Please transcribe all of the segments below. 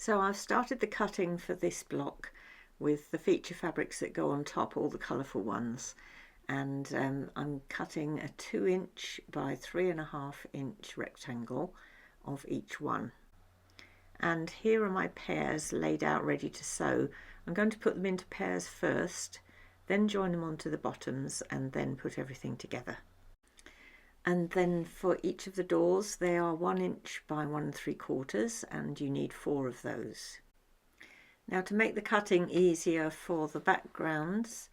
So I've started the cutting for this block with the feature fabrics that go on top, all the colourful ones, and I'm cutting a 2" by 3.5" rectangle of each one. And here are my pairs laid out ready to sew. I'm going to put them into pairs first, then join them onto the bottoms and then put everything together. And then for each of the doors, they are 1" by 1 3/4, and you need 4 of those. Now, to make the cutting easier for the backgrounds,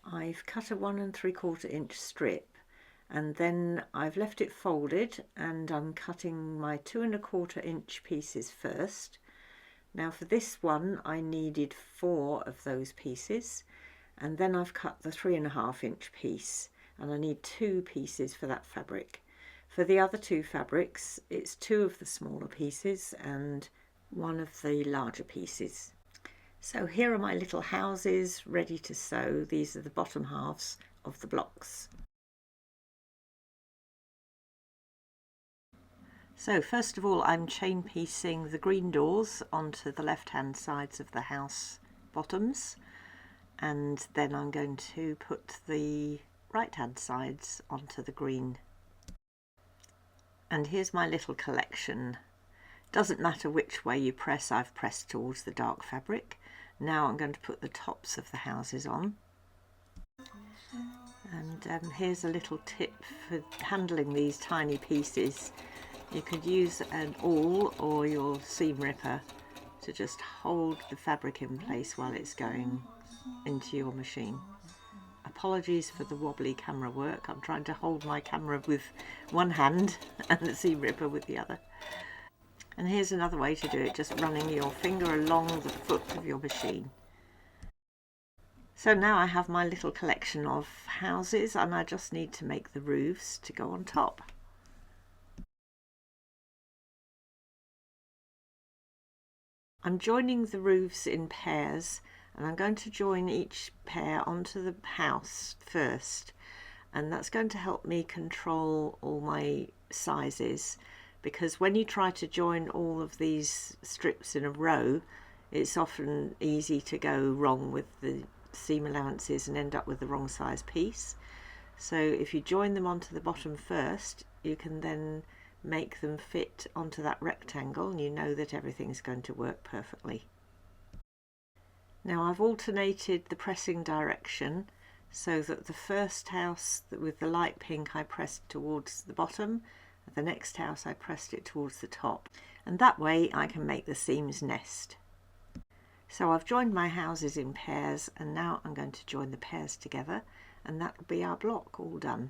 I've cut a 1 3/4" strip, and then I've left it folded, and I'm cutting my 2 1/4" pieces first. Now for this one I needed 4 of those pieces, and then I've cut the 3.5" piece, and I need 2 pieces for that fabric. For the other 2 fabrics, it's 2 of the smaller pieces and 1 of the larger pieces. So here are my little houses ready to sew. These are the bottom halves of the blocks. So first of all, I'm chain piecing the green doors onto the left hand sides of the house bottoms, and then I'm going to put the right hand sides onto the green. And here's my little collection. Doesn't matter which way you press, I've pressed towards the dark fabric. Now I'm going to put the tops of the houses on. And here's a little tip for handling these tiny pieces. You could use an awl or your seam ripper to just hold the fabric in place while it's going into your machine. Apologies for the wobbly camera work. I'm trying to hold my camera with one hand and the seam ripper with the other. And here's another way to do it, just running your finger along the foot of your machine. So now I have my little collection of houses, and I just need to make the roofs to go on top. I'm joining the roofs in pairs, and I'm going to join each pair onto the house first, and that's going to help me control all my sizes, because when you try to join all of these strips in a row, it's often easy to go wrong with the seam allowances and end up with the wrong size piece. So if you join them onto the bottom first, you can then make them fit onto that rectangle, and you know that everything's going to work perfectly. Now I've alternated the pressing direction so that the first house with the light pink I pressed towards the bottom, the next house I pressed it towards the top, and that way I can make the seams nest. So I've joined my houses in pairs, and now I'm going to join the pairs together, and that will be our block all done.